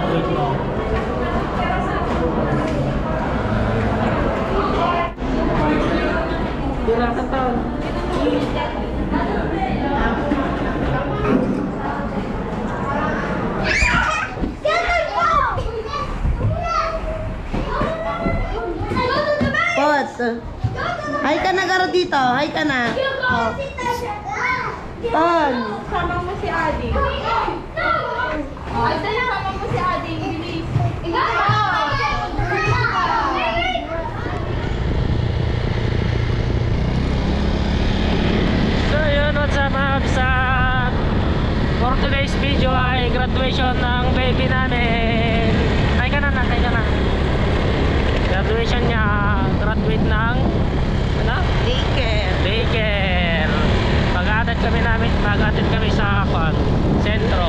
Wait lang. Pira ka taon. Pot. Hi ka na garo dito. Hi ka na. Oh. Ton. Sama mo si Adi. Ay, sama mo si Adi. Bilis. So yun, what's up mga kabisat? For today's video ay graduation ng baby namin. Ay ka na. Graduation niya. Graduate ng ano? Daycare. Mag-atid kami sa sentro.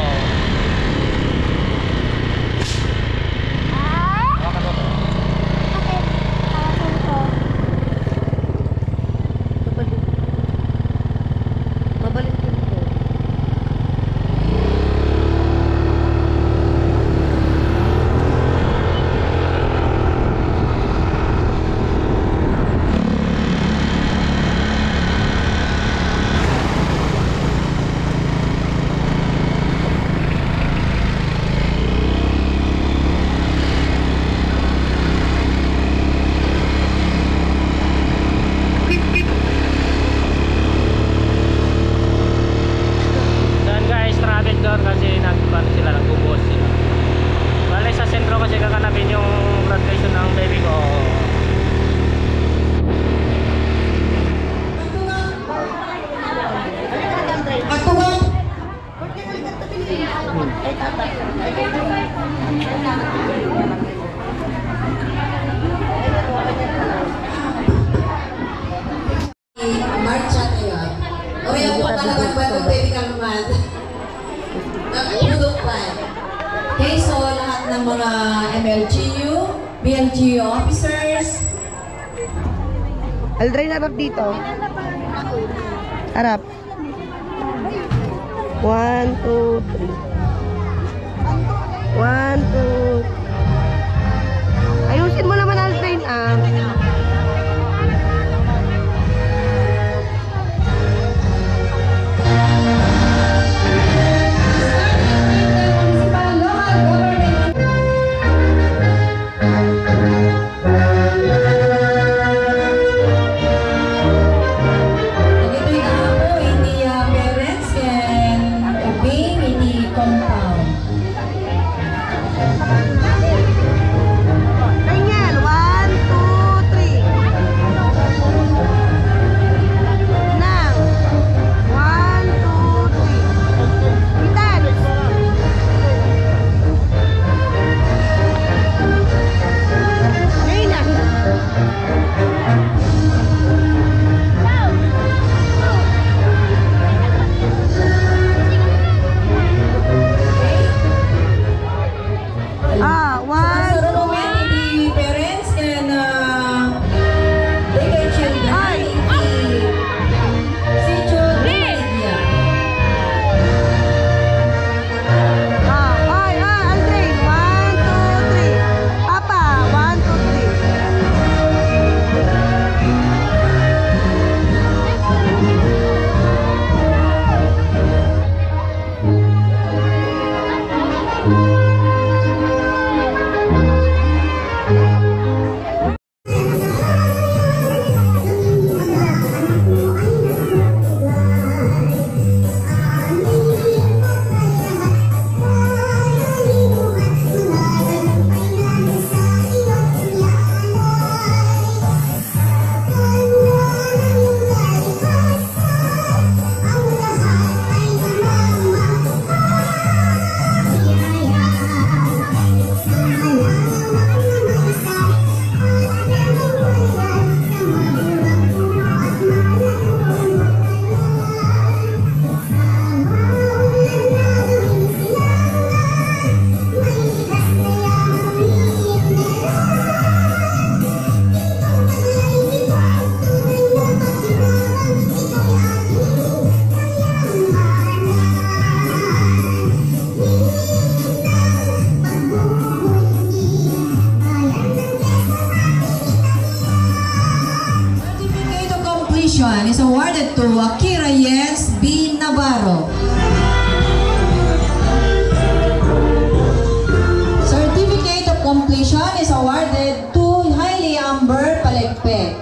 doon kasi sila nagbubuhos sila. Bale sa sentro kasi kakanapin yung graduation ng baby ko. Marcha na yun. O yan po palaman ba kung pwede kang naman? Nagpudok pa. Okay, so lahat ng mga MLGU, BLGU officers. Aldrin, harap dito. Harap. 1, 2, 3. 1, 2. Ayusin mo naman, Aldrin, ah. Akira Jens B. Navarro. Certificate of completion is awarded to Hailey Amber Palegpeg.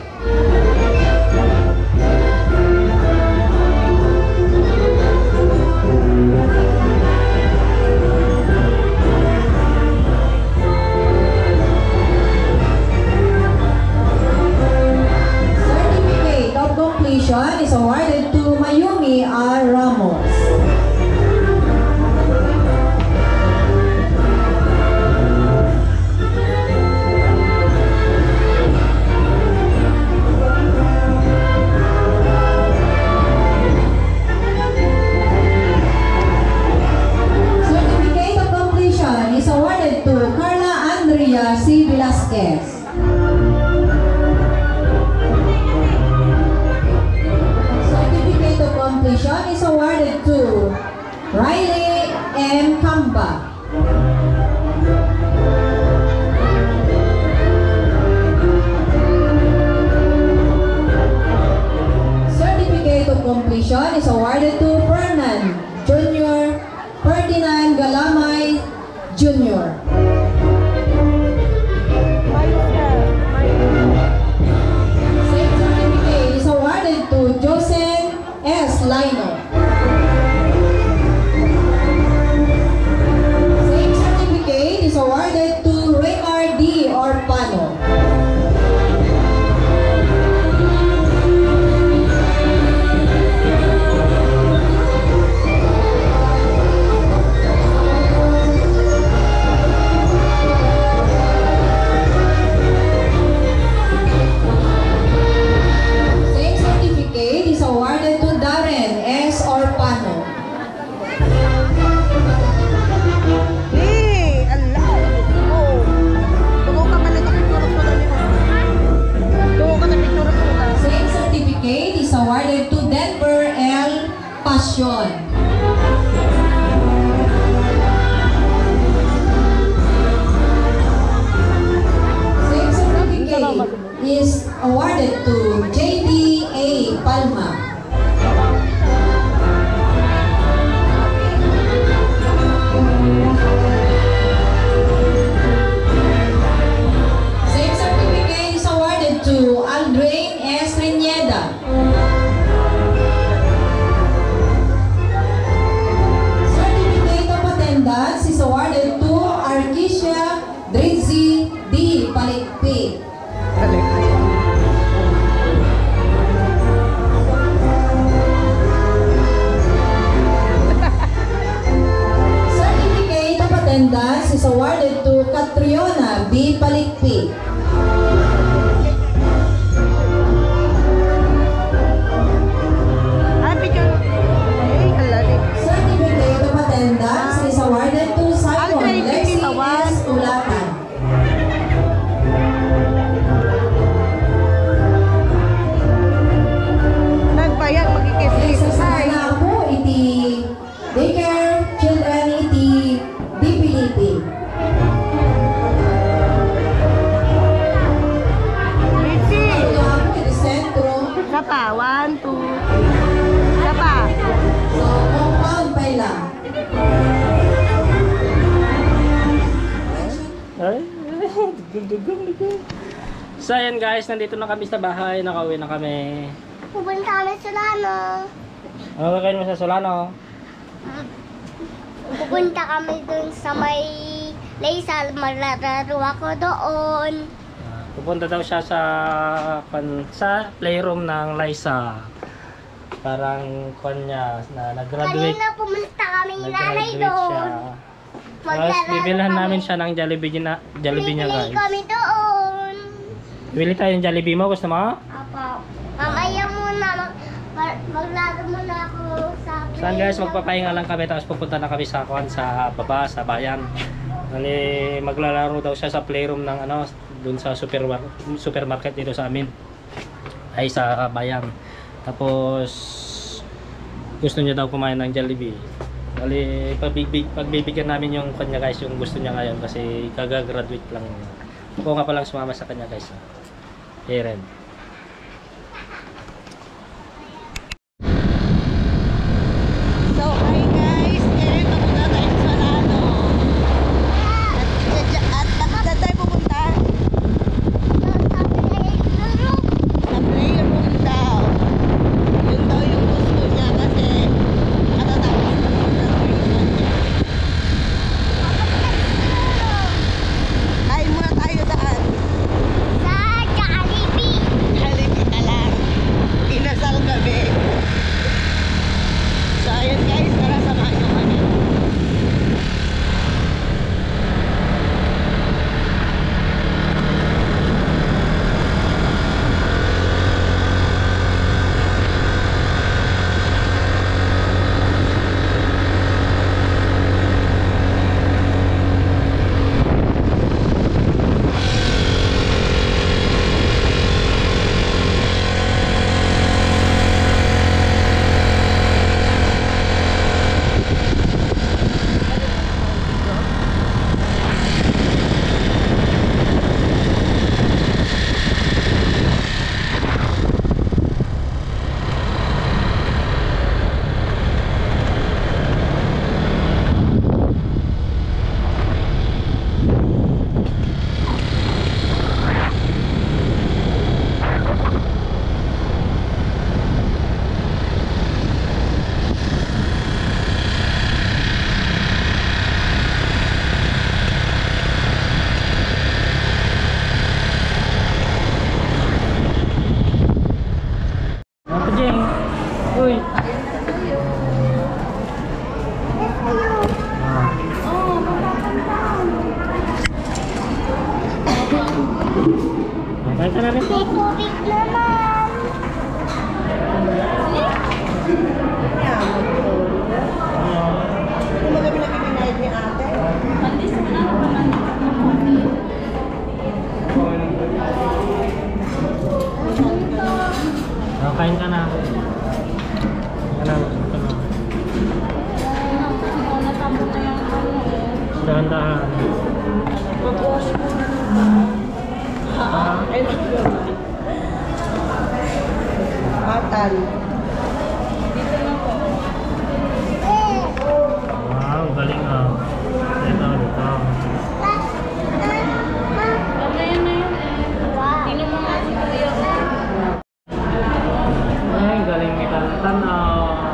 Certificate of completion is awarded to Mayumi R. Ramos. Certificate of completion is awarded to Carla Andrea C. Velasquez. Certificate of completion is awarded to Riley M. Kamba. Certificate of completion is awarded to Ferdinand Galamay Jr. Same certificate is awarded to Joseph S. Lino. Same certificate is awarded to Raymar D. Orpano. Same certificate is awarded to Darren S. Orpano. Same certificate is awarded to Denver L. Passion. Same certificate is awarded to J.D. A. Palma. Same certificate is awarded to Aldrain S. Reñeda. Certificate of attendance is awarded to Arkisha Drizzy D. Palikpi. Certificate of attendance is awarded to Catriona B. Palikpi. Certificate of attendance is awarded to Simon Lexi S. Tulatan. Nagbayad, magkikis. Sa sana ako, iti daycare children iti DPDP. Ito ako, iti sentro. Isa pa, 1, 2, isa pa. So, compound pa lang. Ay, dugong. So ayan guys, nandito na kami sa bahay, nakauwi na kami. Pupunta kami sa Solano. Ano kakain mo sa Solano? Pupunta kami dun sa may Laysal. Maglalaro ako doon. Pupunta daw siya sa playroom ng Liza. Parang kanya na nag-graduate. Kanina pumunta kami ni nanay Nag-graduate doon. siya. Tapos bibilhan namin siya ng Jollibee niya Bili guys. kami doon. Bili tayo ng Jollibee mo, gusto mo? Apo. Mamaya muna. Maglaro muna ako sa Saan guys, magpapahinga lang kami tapos pupunta na kami sa baba, sa bayan. Maglalaro daw siya sa playroom ng dun sa supermarket dito sa amin. Ay sa bayan. Tapos gusto niya daw kumain ng Jollibee. Bali, pagbibigyan namin yung kanya guys, yung gusto niya ngayon kasi kagagraduate lang. Ako nga palang sumama sa kanya guys. Eren. Kain ka na rin. Tubig naman. Hindi mo kami nagpipinahid ni ate. Alis mo na naman. Kain ka na. Natapos na yung ano. Dahan-dahan. Mag-wash mo na. Ay, Atan. Wow, galing ah. Dito, dito. Ganayan na yun eh. Tingnan mo nga si Kuya. Ay, galing ni Tantan ah.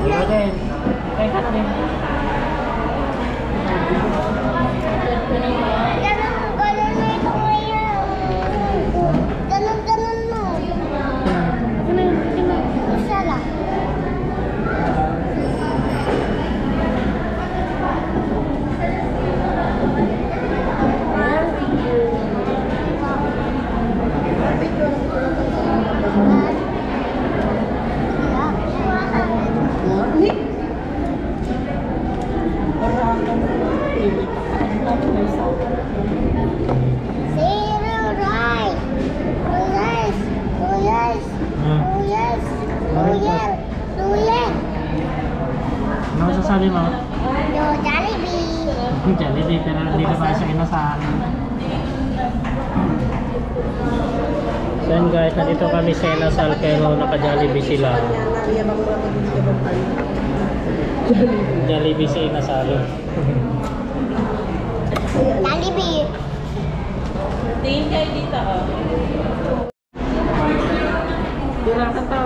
Diba din? Kain ka na rin. Ganun mo. Isa lang. Zero right. Yes. Yes. Yes. Yes. Yes. Ano masasabi mo? Yo, Jollibee. Jollibee, pero hindi naman siya inasal. So yun guys, nandito kami sa inasal pero naka-Jollibee sila. Jollibee sa inasal. Jollibee. Tingin kayo dito, oh. Dura ka to.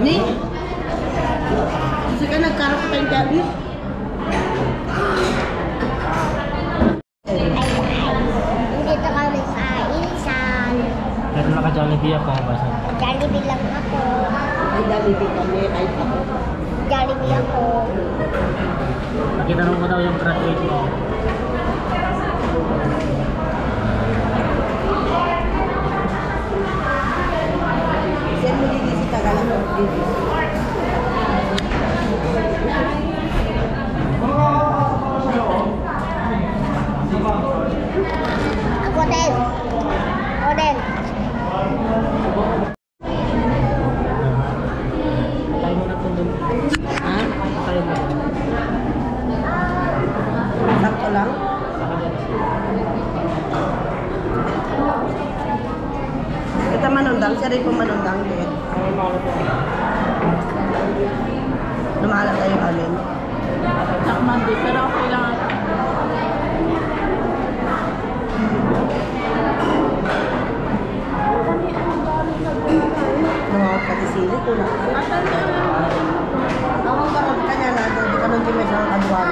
Ni? Kasi ka nagkarap pa yung gabi? Dito kami sa Insan. Pero naka-Jollibee ako. Basta. Jollibee lang ako. Ay, Jollibee kami. Kahit ako. Jollibee ako. Nakitanong ko daw yung graduate mo. Saan mo dito sa Tagalog mo? Dito. Ako din. Ako din. Tayo mo na ito doon. Ha? Tayo mo. Sakto lang? Kita manundang. Siya rin po manundang. Eh. Lumalat tayo alin. Takmandi, pero okay lang ako. Mga pati sili ko na. Ako karot ka niya na. Di ka nung dimay sa kaduan.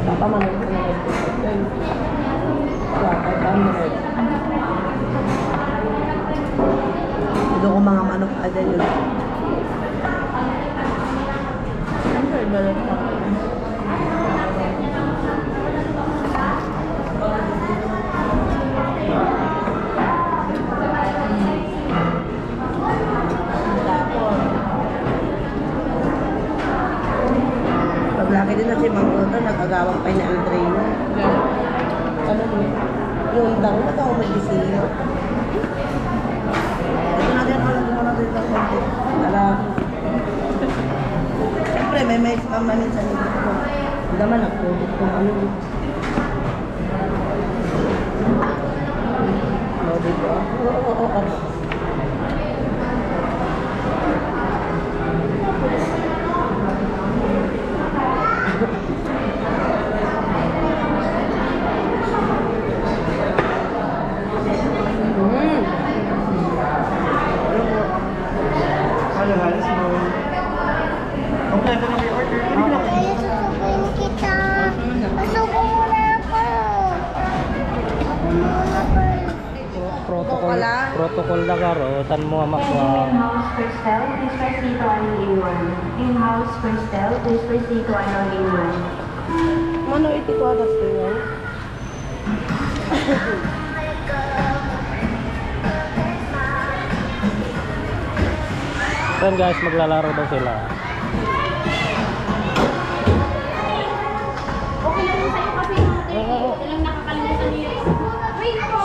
Papa manong ko na. Ito ko mga manok ada yun. Paglaki din na si Mang Roto, nag-agawang pa ni Andreno. Ano mo? Yung daw na daw mag-isino. Ito natin, alam mo natin lang konti. Para, siyempre, may mamamin sa nito ko. Hindi naman nag-COVID kung ano. No, dito. Oo. Kaya susubuin kita. protocol, lang. protocol na karo, tan mo nga makwa. In-house Cristel, please proceed to ano in-one. In-house Cristel, please proceed to ano in-one. Mano iti ko atas ko yan? Then guys, maglalaro daw sila. Okay lang sa'yo kasi ilang nakakalimutan niyo. Wait po!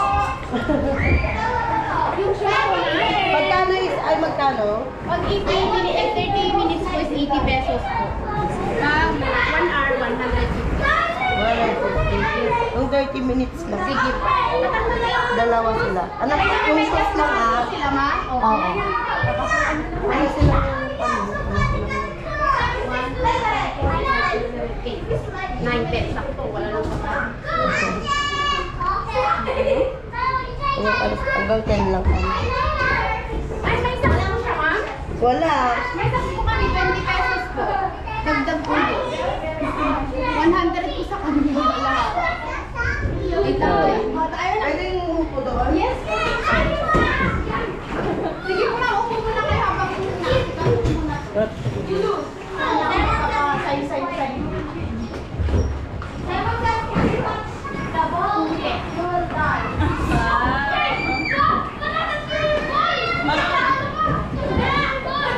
Yung share ko na. Magkano is, ay magkano? Pag 30 minutes po is 80 pesos po. Pag 1 hour, 150. 150. Yung 30 minutes lang. Sige po. Dalawa sila. Anak, yung sauce lang ah. Sila ma? Oo. Ano sila? Ano? 9 pesos. Sakto. Wala lang pa. Hanggang 10 lang kami. Ay, may sakto siya ma? Wala. May sakto po kami, 20 pesos po. Dagdag po. 100 po sa kanila. Ito. Pwede yung umupo doon? Yes, sige po na, upo mo na kayo habang muna. But, Say.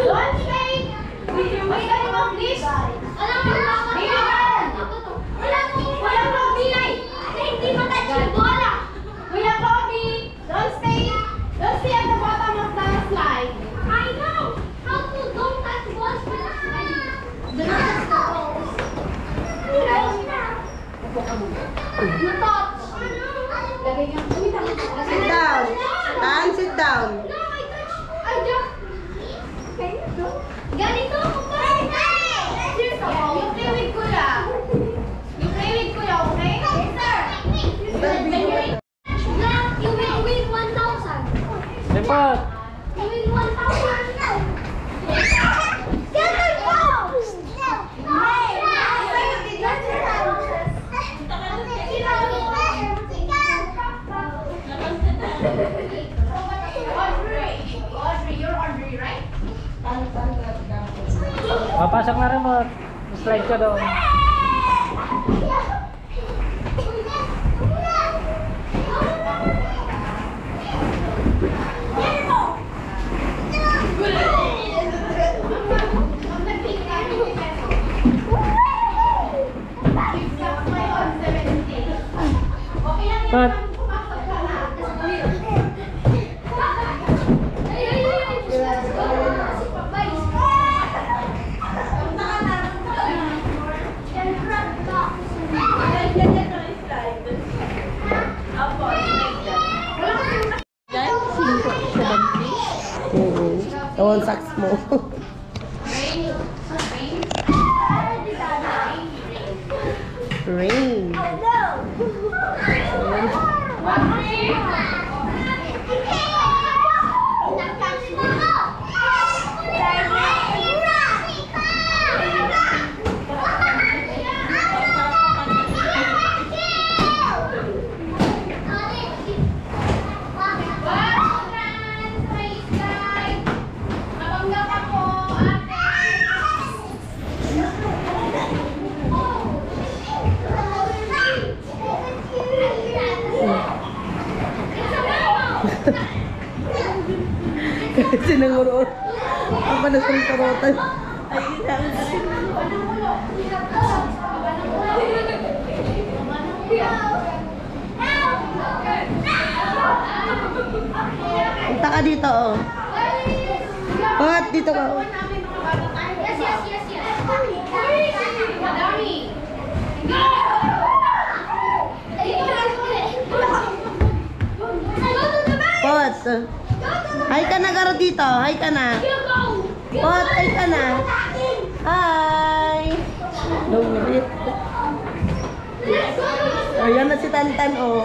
Don't say. Wait, please. Walang Robby, Nay. Hindi matouch yung bola. Kuya Robby, don't stay at the bottom of the slide. I know. How to don't touch balls with the slide. Do not touch the balls. Na-touch. Lagay niyo. Sit down. Tan, sit down. No, I just. Ganito ako pa. Cheers ako. You play with Kuya. You play with Kuya, okay? Sir. You will win 1,000. Lepot! You win 1,000. Get the balls! Audrey, you're Audrey, right? Papasok na rin mo. Slide ka doon. But, Tawon saks mo. Rain. Sinanguro. Apa na sa karotan? Punta ka dito, oh. Pat, dito ka. Yes. Madami. Pat. Hi ka na, Garo, dito. Hi ka na. Pat, hi ka na. Hi. Lumit. Ayan na si Tantan, oh.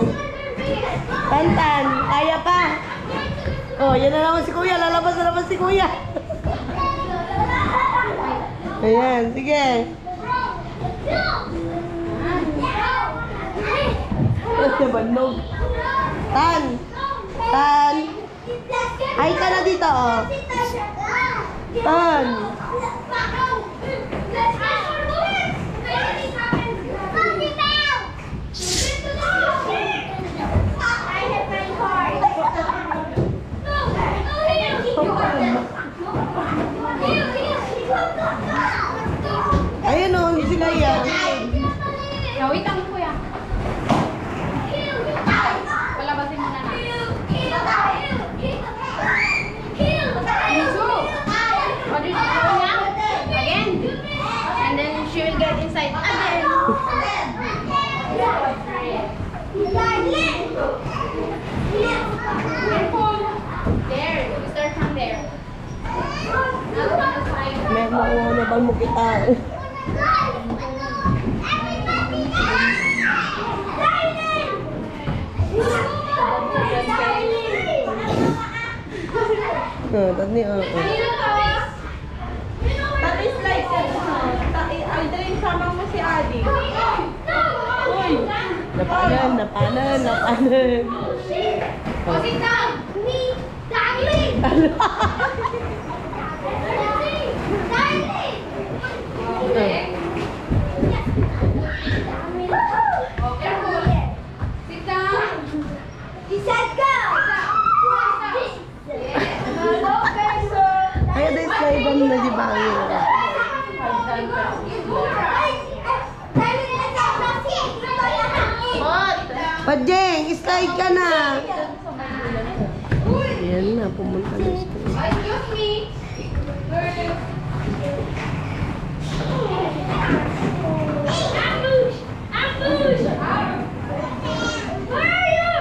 Tantan, kaya pa. Oh, yan na naman si Kuya. Lalabas na naman si Kuya. Ayan, sige. Nabanog. Tan. Tan. Hi ka na dito, oh. Tan. Ayun, oh. Hindi sila yan. Wait lang, kuya. Palabasin mo na na. Again. And then she will get inside again. There. You start from there. Now go to the side. May makuha na ba mo kita? Tadi, Tapi slide ka na. Aldrin, sama mo si Adi. Uy! napanan. O, sit down! Darling! Oh, careful. Sit down. He said go! Hello, person. Ay, ada slide na di ba? Pajeng, slide ka na. Ayan na, pumunta na siya. Excuse me. Ambush! Ambush! Where are you?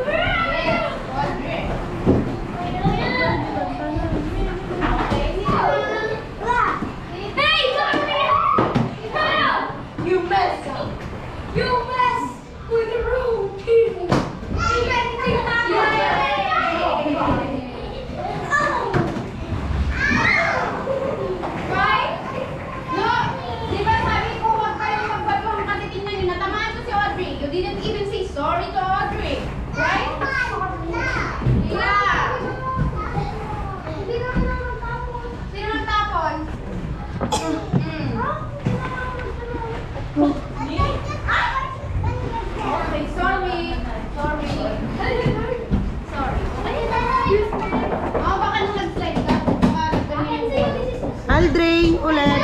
Where are you? Hey, come here! You mess up! You mess with the wrong people! Right? No! Di ba sabi ko huwag kayong magbaluhan kasi tingnan nyo, natamaan ko si Audrey. You didn't even say sorry to Audrey. Right? Yeah! Sino nagtapon? Okay, sorry. Sorry. Oh, baka nung nag-slide ka, baka nagganyan yung Aldrin, ulit.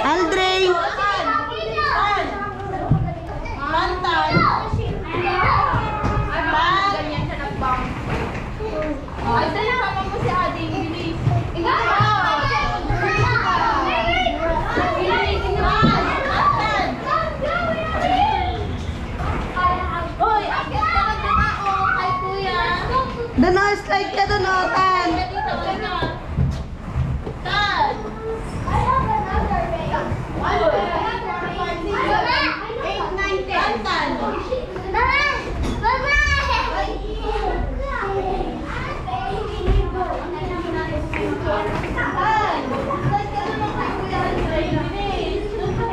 Aldrin. Mantan. Ay, baka ganyan siya nag-bump. Ay, dali, sama mo si Adi. Bilis. Ikaw ba? Bilis, tingnan mo. Hoy, akit ka na dyan ako kay kuya. Doon, oh, slide ka doon, oh, Tan. Dito, dito. Tan. I have another way. 1, 2, 3, 4, 5, 6, 7, 8, 9, 10. Tan.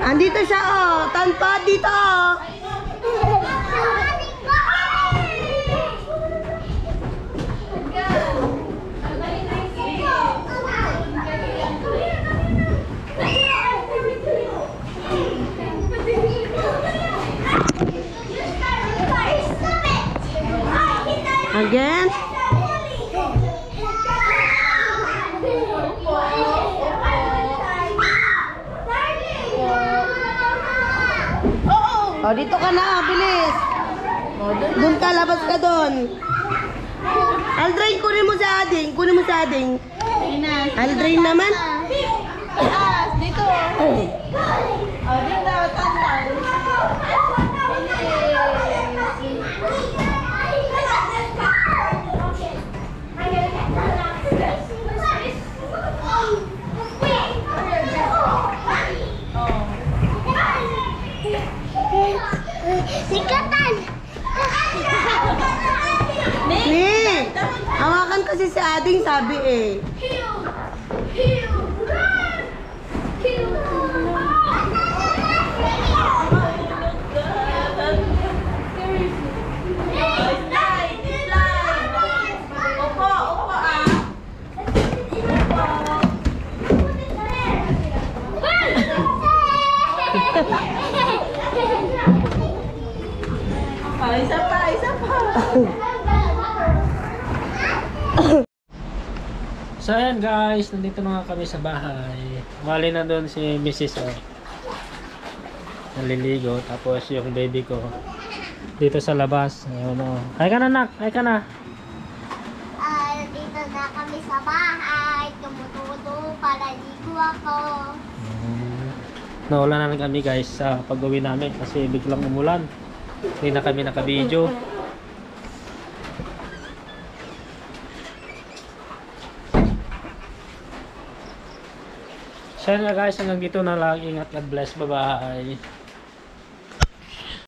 Andito siya, oh. Tanpa dito, oh. Again? Oh, dito ka na, bilis. Doon ka, labas ka doon. Aldrin, kunin mo si Ading. Kunin mo si Ading. Aldrin naman. Dito. Oh, dito, tantan. Sikatan! Ni! Hawakan kasi si Ading, sabi eh. Heal! So ayan guys, nandito na nga kami sa bahay. Mali na doon si Mrs. Naliligo. Tapos yung baby ko dito sa labas. Ayun, Hi ka na, nak. Hi ka na. Dito na kami sa bahay. Tumututo para ligo ako. Naulan na kami guys sa pag-uwi namin kasi biglang umulan. Hindi na kami naka-video. So yun nga guys, hanggang dito na lang. Ingat, God bless, bye bye.